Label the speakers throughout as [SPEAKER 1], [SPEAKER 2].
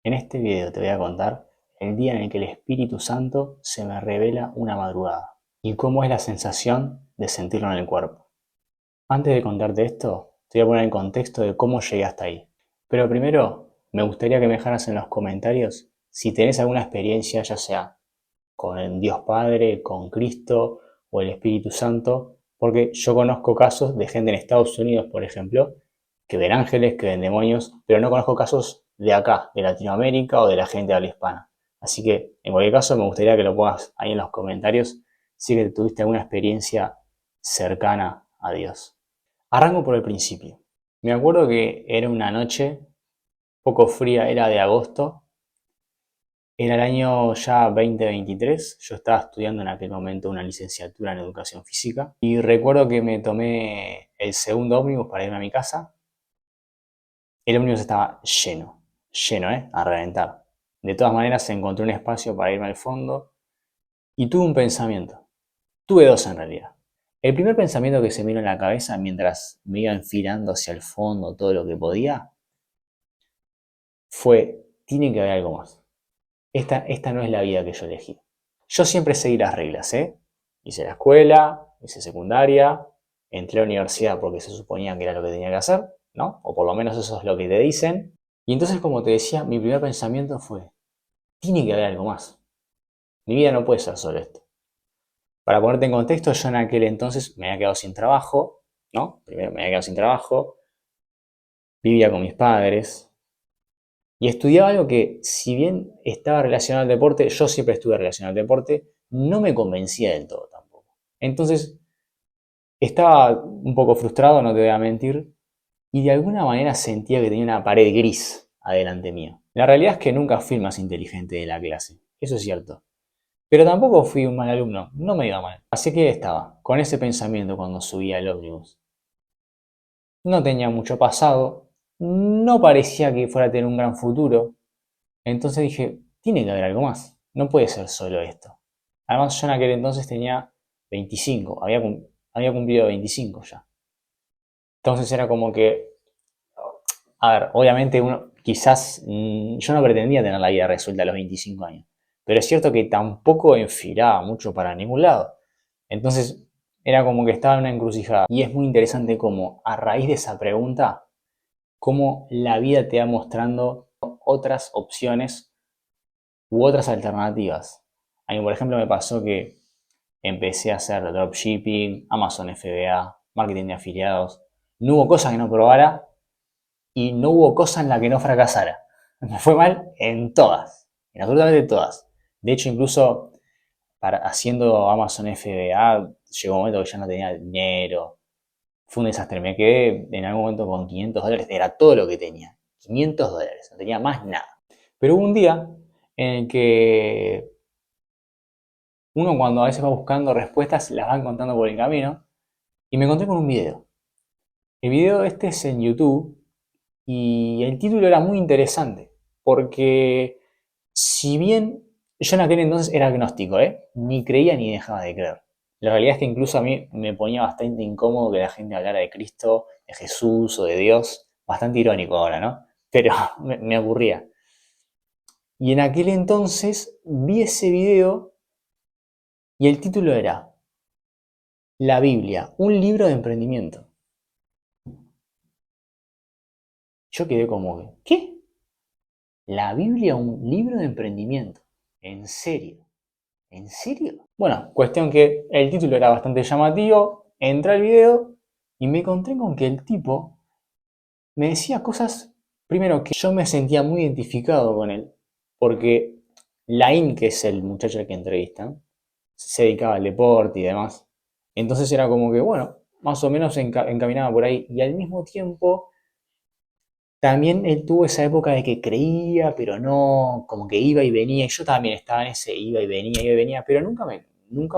[SPEAKER 1] En este video te voy a contar el día en el que el Espíritu Santo se me revela una madrugada y cómo es la sensación de sentirlo en el cuerpo. Antes de contarte esto, te voy a poner en contexto de cómo llegué hasta ahí. Pero primero, me gustaría que me dejaras en los comentarios si tenés alguna experiencia, ya sea con el Dios Padre, con Cristo o el Espíritu Santo, porque yo conozco casos de gente en Estados Unidos, por ejemplo, que ven ángeles, que ven demonios, pero no conozco casos de acá, de Latinoamérica o de la gente de habla hispana. Así que, en cualquier caso, me gustaría que lo pongas ahí en los comentarios si que tuviste alguna experiencia cercana a Dios. Arranco por el principio. Me acuerdo que era una noche poco fría, era de agosto. Era el año ya 2023, yo estaba estudiando en aquel momento una licenciatura en educación física y recuerdo que me tomé el segundo ómnibus para irme a mi casa. El ómnibus estaba lleno, lleno, a reventar. De todas maneras encontré un espacio para irme al fondo y tuve un pensamiento. Tuve dos en realidad. El primer pensamiento que se me vino en la cabeza mientras me iba enfilando hacia el fondo todo lo que podía fue, tiene que haber algo más. Esta no es la vida que yo elegí. Yo siempre seguí las reglas, ¿eh? Hice la escuela, hice secundaria, entré a la universidad porque se suponía que era lo que tenía que hacer, ¿no? O por lo menos eso es lo que te dicen. Y entonces, como te decía, mi primer pensamiento fue, tiene que haber algo más. Mi vida no puede ser solo esto. Para ponerte en contexto, yo en aquel entonces me había quedado sin trabajo, ¿no? Primero me había quedado sin trabajo, vivía con mis padres, y estudiaba algo que, si bien estaba relacionado al deporte, yo siempre estuve relacionado al deporte, no me convencía del todo tampoco. Entonces, estaba un poco frustrado, no te voy a mentir, y de alguna manera sentía que tenía una pared gris adelante mío. La realidad es que nunca fui el más inteligente de la clase, eso es cierto. Pero tampoco fui un mal alumno, no me iba mal. Así que estaba, con ese pensamiento cuando subía al ómnibus. No tenía mucho pasado, no parecía que fuera a tener un gran futuro, entonces dije, tiene que haber algo más, no puede ser solo esto. Además yo en aquel entonces tenía 25, había cumplido 25 ya. Entonces era como que, a ver, obviamente uno, quizás yo no pretendía tener la vida resuelta a los 25 años, pero es cierto que tampoco enfilaba mucho para ningún lado. Entonces era como que estaba en una encrucijada. Y es muy interesante cómo a raíz de esa pregunta, cómo la vida te va mostrando otras opciones u otras alternativas. A mí, por ejemplo, me pasó que empecé a hacer dropshipping, Amazon FBA, marketing de afiliados. No hubo cosa que no probara y no hubo cosa en la que no fracasara. Me fue mal en todas, en absolutamente todas. De hecho, incluso haciendo Amazon FBA, llegó un momento que ya no tenía dinero. Fue un desastre. Me quedé en algún momento con $500. Era todo lo que tenía. $500. No tenía más nada. Pero hubo un día en el que uno cuando a veces va buscando respuestas las va encontrando por el camino y me encontré con un video. El video este es en YouTube y el título era muy interesante porque si bien yo en aquel entonces era agnóstico, ni creía ni dejaba de creer. La realidad es que incluso a mí me ponía bastante incómodo que la gente hablara de Cristo, de Jesús o de Dios. Bastante irónico ahora, ¿no? Pero me aburría. Y en aquel entonces vi ese video y el título era La Biblia, un libro de emprendimiento. Yo quedé como que, ¿qué? La Biblia, un libro de emprendimiento. ¿En serio? ¿En serio? Bueno, cuestión que el título era bastante llamativo, entré al video y me encontré con que el tipo me decía cosas, primero que yo me sentía muy identificado con él, porque Lain, que es el muchacho al que entrevistan, se dedicaba al deporte y demás. Entonces era como que, bueno, más o menos encaminaba por ahí. Y al mismo tiempo, también él tuvo esa época de que creía, pero no, como que iba y venía. Y yo también estaba en ese iba y venía, pero nunca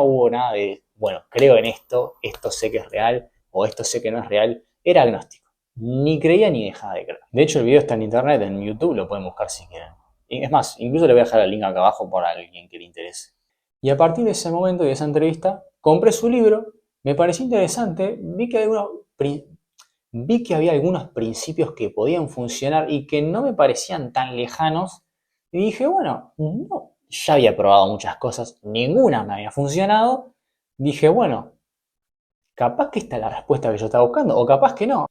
[SPEAKER 1] hubo nada de, bueno, creo en esto sé que es real, o esto sé que no es real. Era agnóstico. Ni creía ni dejaba de creer. De hecho, el video está en internet, en YouTube, lo pueden buscar si quieren. Y es más, incluso le voy a dejar el link acá abajo por alguien que le interese. Y a partir de ese momento y de esa entrevista, compré su libro, me pareció interesante, vi que había algunos principios que podían funcionar y que no me parecían tan lejanos Y dije, bueno, no, ya había probado muchas cosas, ninguna me había funcionado. Dije, bueno, capaz que esta es la respuesta que yo estaba buscando, o capaz que no,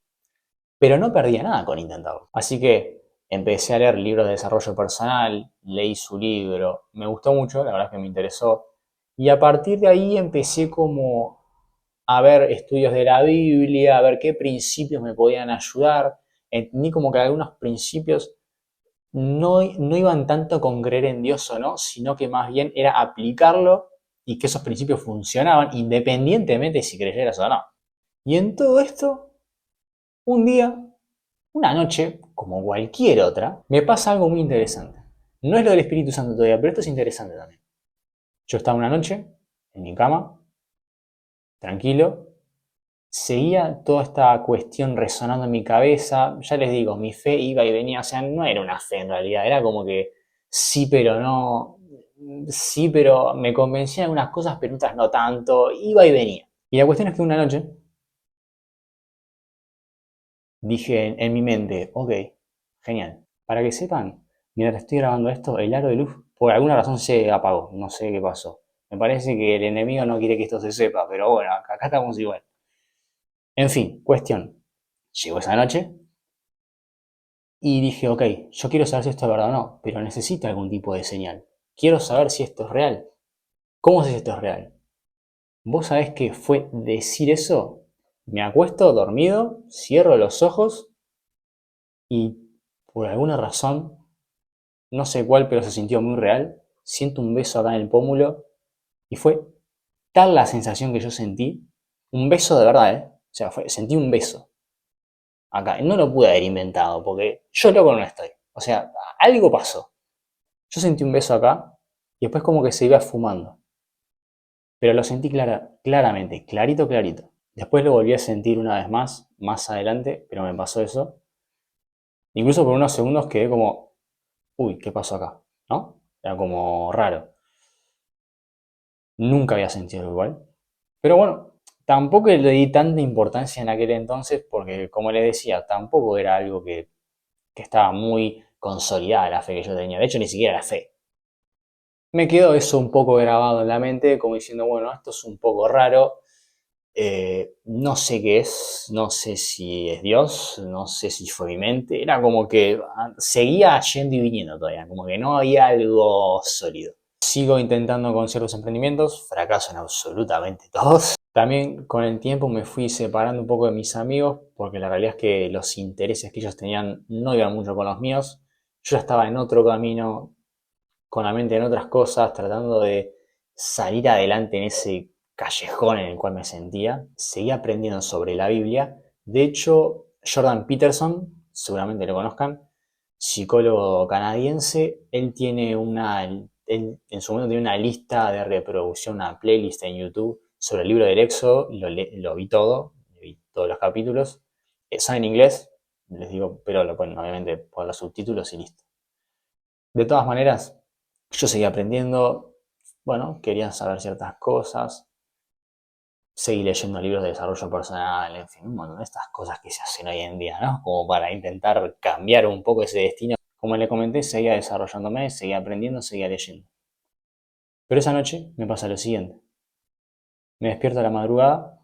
[SPEAKER 1] pero no perdía nada con intentarlo. Así que empecé a leer libros de desarrollo personal, leí su libro, me gustó mucho, la verdad es que me interesó. Y a partir de ahí empecé como a ver estudios de la Biblia, a ver qué principios me podían ayudar. Entendí como que algunos principios no iban tanto con creer en Dios o no, sino que más bien era aplicarlo y que esos principios funcionaban independientemente si creyeras o no. Y en todo esto, un día, una noche, como cualquier otra, me pasa algo muy interesante. No es lo del Espíritu Santo todavía, pero esto es interesante también. Yo estaba una noche en mi cama, tranquilo, seguía toda esta cuestión resonando en mi cabeza. Ya les digo, mi fe iba y venía, o sea, no era una fe en realidad, era como que sí, pero no, sí, pero me convencían algunas cosas, pero otras no tanto, iba y venía. Y la cuestión es que una noche dije en mi mente, ok, genial. Para que sepan, mientras estoy grabando esto, el aro de luz por alguna razón se apagó, no sé qué pasó. Me parece que el enemigo no quiere que esto se sepa, pero bueno, acá estamos igual. En fin, cuestión. Llegó esa noche, y dije, ok, yo quiero saber si esto es verdad o no, pero necesito algún tipo de señal. Quiero saber si esto es real. ¿Cómo sé si esto es real? Vos sabés que fue decir eso. Me acuesto dormido, cierro los ojos y por alguna razón, no sé cuál, pero se sintió muy real. Siento un beso acá en el pómulo y fue tal la sensación que yo sentí, un beso de verdad, ¿eh? O sea, sentí un beso acá. No lo pude haber inventado porque yo loco no estoy. O sea, algo pasó. Yo sentí un beso acá y después como que se iba esfumando. Pero lo sentí claramente, clarito, clarito. Después lo volví a sentir una vez más adelante, pero me pasó eso. Incluso por unos segundos quedé como, uy, ¿qué pasó acá? ¿No? Era como raro. Nunca había sentido algo igual. Pero bueno, tampoco le di tanta importancia en aquel entonces porque, como les decía, tampoco era algo que estaba muy consolidada la fe que yo tenía. De hecho, ni siquiera la fe. Me quedó eso un poco grabado en la mente, como diciendo, bueno, esto es un poco raro, no sé qué es, no sé si es Dios, no sé si fue mi mente, era como que seguía yendo y viniendo todavía, como que no había algo sólido. Sigo intentando con ciertos emprendimientos, fracaso en absolutamente todos. También con el tiempo me fui separando un poco de mis amigos, porque la realidad es que los intereses que ellos tenían no iban mucho con los míos. Yo ya estaba en otro camino, con la mente en otras cosas, tratando de salir adelante en ese callejón en el cual me sentía. Seguí aprendiendo sobre la Biblia. De hecho, Jordan Peterson, seguramente lo conozcan, psicólogo canadiense, él tiene él en su momento tiene una lista de reproducción, una playlist en YouTube sobre el libro del Éxodo, lo vi todo, vi todos los capítulos. Son en inglés, les digo, pero lo pueden obviamente poner los subtítulos y listo. De todas maneras, yo seguía aprendiendo, bueno, quería saber ciertas cosas, seguí leyendo libros de desarrollo personal, en fin, un montón de estas cosas que se hacen hoy en día, ¿no? Como para intentar cambiar un poco ese destino. Como le comenté, seguía desarrollándome, seguía aprendiendo, seguía leyendo. Pero esa noche me pasa lo siguiente. Me despierto a la madrugada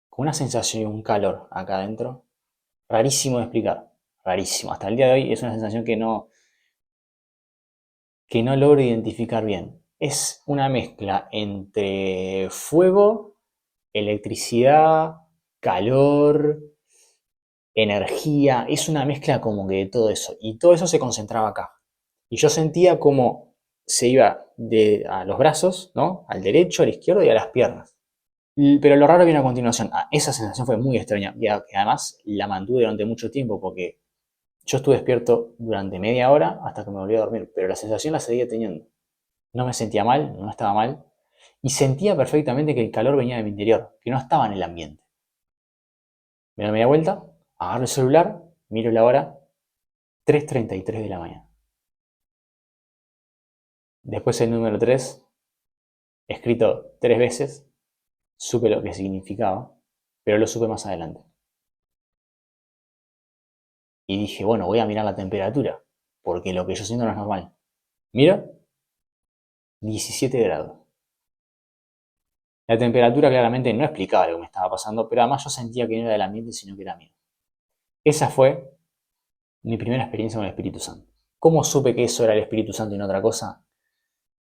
[SPEAKER 1] con una sensación y un calor acá adentro, rarísimo de explicar, rarísimo. Hasta el día de hoy es una sensación que no logro identificar bien. Es una mezcla entre fuego, electricidad, calor, energía. Es una mezcla como que de todo eso. Y todo eso se concentraba acá. Y yo sentía como se iba a los brazos, ¿no? Al derecho, al izquierdo y a las piernas. Pero lo raro viene a continuación. Esa sensación fue muy extraña. Y además la mantuve durante mucho tiempo porque yo estuve despierto durante media hora hasta que me volví a dormir. Pero la sensación la seguía teniendo. No me sentía mal, no estaba mal, y sentía perfectamente que el calor venía de mi interior, que no estaba en el ambiente. Me doy media vuelta, agarro el celular, miro la hora, 3:33 de la mañana. Después el número 3, escrito 3 veces, supe lo que significaba, pero lo supe más adelante. Y dije, bueno, voy a mirar la temperatura, porque lo que yo siento no es normal. Miro, 17 grados. La temperatura claramente no explicaba lo que me estaba pasando, pero además yo sentía que no era del ambiente, sino que era mío. Esa fue mi primera experiencia con el Espíritu Santo. ¿Cómo supe que eso era el Espíritu Santo y no otra cosa?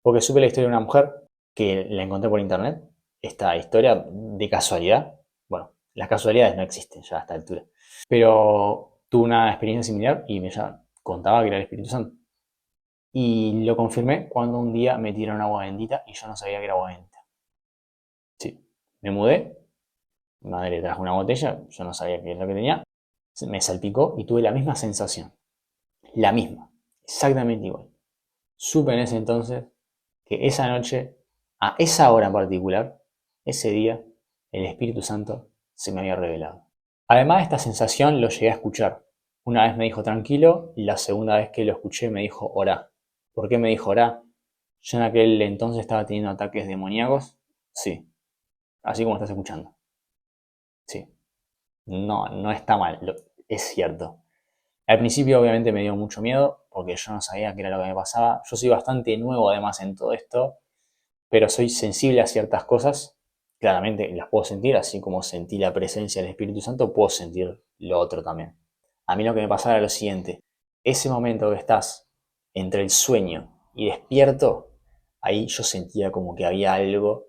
[SPEAKER 1] Porque supe la historia de una mujer que la encontré por internet. Esta historia de casualidad. Bueno, las casualidades no existen ya a esta altura. Pero tuve una experiencia similar y me ya contaba que era el Espíritu Santo. Y lo confirmé cuando un día me tiraron agua bendita y yo no sabía que era agua bendita. Sí, me mudé, mi madre trajo una botella, yo no sabía qué es lo que tenía, me salpicó y tuve la misma sensación. La misma, exactamente igual. Supe en ese entonces que esa noche, a esa hora en particular, ese día, el Espíritu Santo se me había revelado. Además de esta sensación lo llegué a escuchar. Una vez me dijo tranquilo y la segunda vez que lo escuché me dijo orá. ¿Por qué me dijo orá? Yo en aquel entonces estaba teniendo ataques demoníacos. Sí, así como estás escuchando. Sí, no está mal, es cierto. Al principio obviamente me dio mucho miedo porque yo no sabía qué era lo que me pasaba. Yo soy bastante nuevo además en todo esto, pero soy sensible a ciertas cosas. Claramente las puedo sentir, así como sentí la presencia del Espíritu Santo, puedo sentir lo otro también. A mí lo que me pasaba era lo siguiente. Ese momento que estás entre el sueño y despierto, ahí yo sentía como que había algo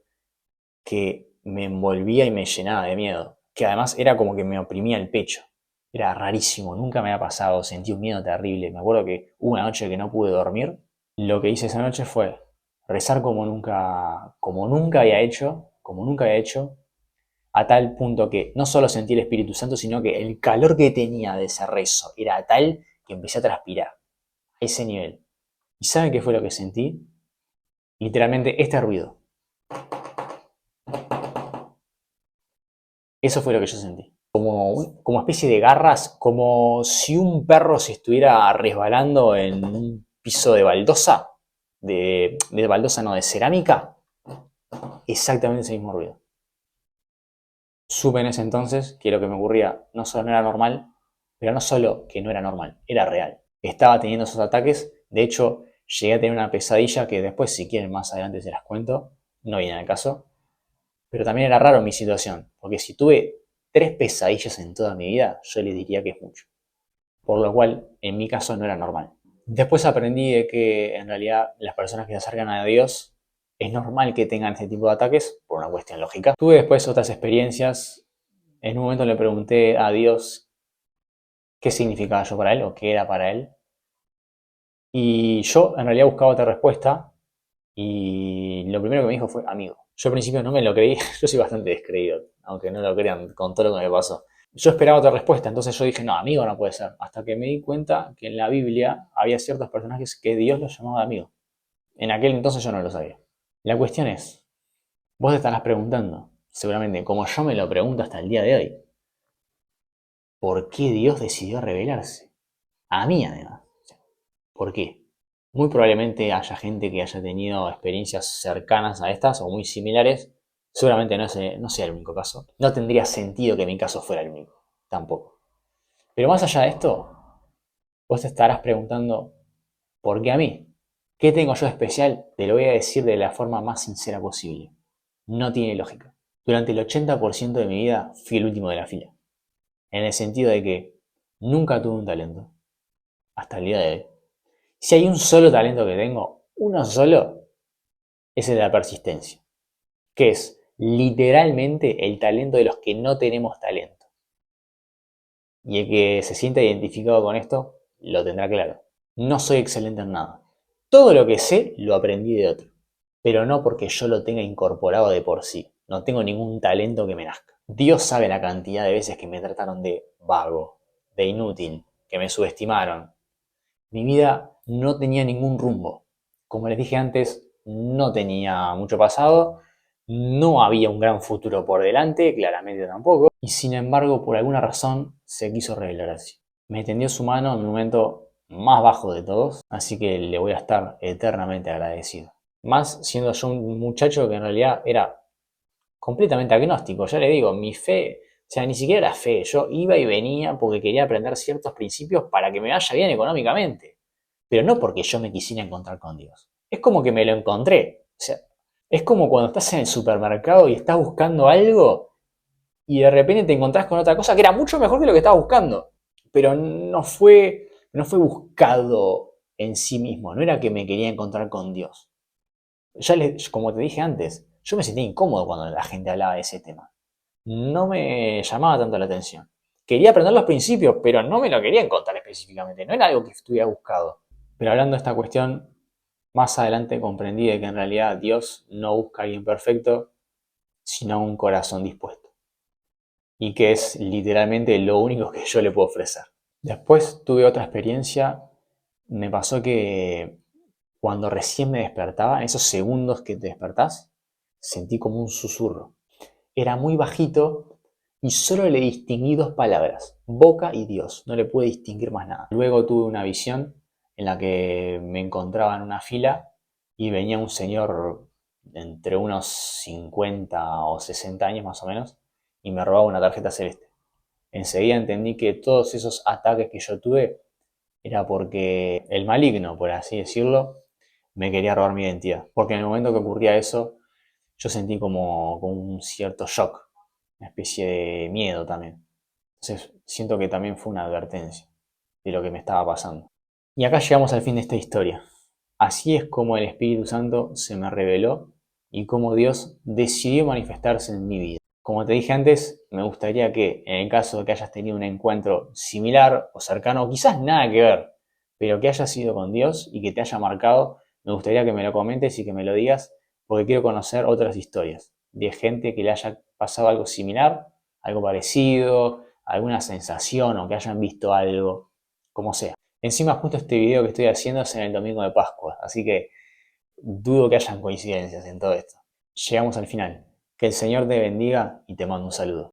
[SPEAKER 1] que me envolvía y me llenaba de miedo, que además era como que me oprimía el pecho. Era rarísimo, nunca me había pasado, sentí un miedo terrible. Me acuerdo que hubo una noche que no pude dormir. Lo que hice esa noche fue rezar como nunca había hecho, a tal punto que no solo sentí el Espíritu Santo, sino que el calor que tenía de ese rezo era tal que empecé a transpirar, a ese nivel. ¿Y saben qué fue lo que sentí? Literalmente este ruido. Eso fue lo que yo sentí. Como especie de garras, como si un perro se estuviera resbalando en un piso de baldosa, de baldosa no, de cerámica, exactamente ese mismo ruido. Supe en ese entonces que lo que me ocurría no solo no era normal, pero no solo que no era normal, era real. Estaba teniendo esos ataques, de hecho llegué a tener una pesadilla que después si quieren más adelante se las cuento, no viene al caso, pero también era raro mi situación, porque si tuve 3 pesadillas en toda mi vida, yo les diría que es mucho. Por lo cual, en mi caso no era normal. Después aprendí de que en realidad las personas que se acercan a Dios es normal que tengan este tipo de ataques por una cuestión lógica. Tuve después otras experiencias. En un momento le pregunté a Dios qué significaba yo para él o qué era para él. Y yo en realidad buscaba otra respuesta y lo primero que me dijo fue amigo. Yo al principio no me lo creí, yo soy bastante descreído, aunque no lo crean con todo lo que me pasó. Yo esperaba otra respuesta, entonces yo dije, no, amigo no puede ser. Hasta que me di cuenta que en la Biblia había ciertos personajes que Dios los llamaba amigo. En aquel entonces yo no lo sabía. La cuestión es, vos te estarás preguntando, seguramente como yo me lo pregunto hasta el día de hoy, ¿por qué Dios decidió revelarse? A mí además. ¿Por qué? Muy probablemente haya gente que haya tenido experiencias cercanas a estas o muy similares. Seguramente no sea el único caso. No tendría sentido que mi caso fuera el único. Tampoco. Pero más allá de esto, vos te estarás preguntando, ¿por qué a mí? ¿Qué tengo yo de especial? Te lo voy a decir de la forma más sincera posible. No tiene lógica. Durante el 80% de mi vida fui el último de la fila. En el sentido de que nunca tuve un talento. Hasta el día de hoy. Si hay un solo talento que tengo, uno solo, es el de la persistencia. Que es literalmente el talento de los que no tenemos talento. Y el que se sienta identificado con esto, lo tendrá claro. No soy excelente en nada. Todo lo que sé lo aprendí de otro. Pero no porque yo lo tenga incorporado de por sí. No tengo ningún talento que me nazca. Dios sabe la cantidad de veces que me trataron de vago, de inútil, que me subestimaron. Mi vida no tenía ningún rumbo. Como les dije antes, no tenía mucho pasado, no había un gran futuro por delante, claramente tampoco, y sin embargo, por alguna razón, se quiso revelar así. Me tendió su mano en el momento más bajo de todos, así que le voy a estar eternamente agradecido. Más siendo yo un muchacho que en realidad era completamente agnóstico, ya le digo, mi fe, o sea, ni siquiera era fe, yo iba y venía porque quería aprender ciertos principios para que me vaya bien económicamente. pero no porque yo me quisiera encontrar con Dios. Es como que me lo encontré. O sea, es como cuando estás en el supermercado y estás buscando algo y de repente te encontrás con otra cosa que era mucho mejor que lo que estabas buscando. Pero no fue buscado en sí mismo, no era que me quería encontrar con Dios. Como te dije antes, yo me sentía incómodo cuando la gente hablaba de ese tema. No me llamaba tanto la atención. Quería aprender los principios, pero no me lo quería encontrar específicamente, no era algo que estuviera buscado. Pero hablando de esta cuestión, más adelante comprendí de que en realidad Dios no busca a alguien perfecto, sino un corazón dispuesto. Y que es literalmente lo único que yo le puedo ofrecer. Después tuve otra experiencia. Me pasó que cuando recién me despertaba, en esos segundos que te despertás, sentí como un susurro. Era muy bajito y solo le distinguí dos palabras, boca y Dios. No le pude distinguir más nada. Luego tuve una visión en la que me encontraba en una fila y venía un señor entre unos 50 o 60 años más o menos y me robaba una tarjeta celeste. Enseguida entendí que todos esos ataques que yo tuve era porque el maligno, por así decirlo, me quería robar mi identidad. Porque en el momento que ocurría eso, yo sentí como un cierto shock, una especie de miedo también. Entonces siento que también fue una advertencia de lo que me estaba pasando. Y acá llegamos al fin de esta historia. Así es como el Espíritu Santo se me reveló y cómo Dios decidió manifestarse en mi vida. Como te dije antes, me gustaría que en el caso de que hayas tenido un encuentro similar o cercano, o quizás nada que ver, pero que haya sido con Dios y que te haya marcado, me gustaría que me lo comentes y que me lo digas, porque quiero conocer otras historias de gente que le haya pasado algo similar, algo parecido, alguna sensación o que hayan visto algo, como sea. Encima justo este video que estoy haciendo es en el domingo de Pascua, así que dudo que hayan coincidencias en todo esto. Llegamos al final. Que el Señor te bendiga y te mando un saludo.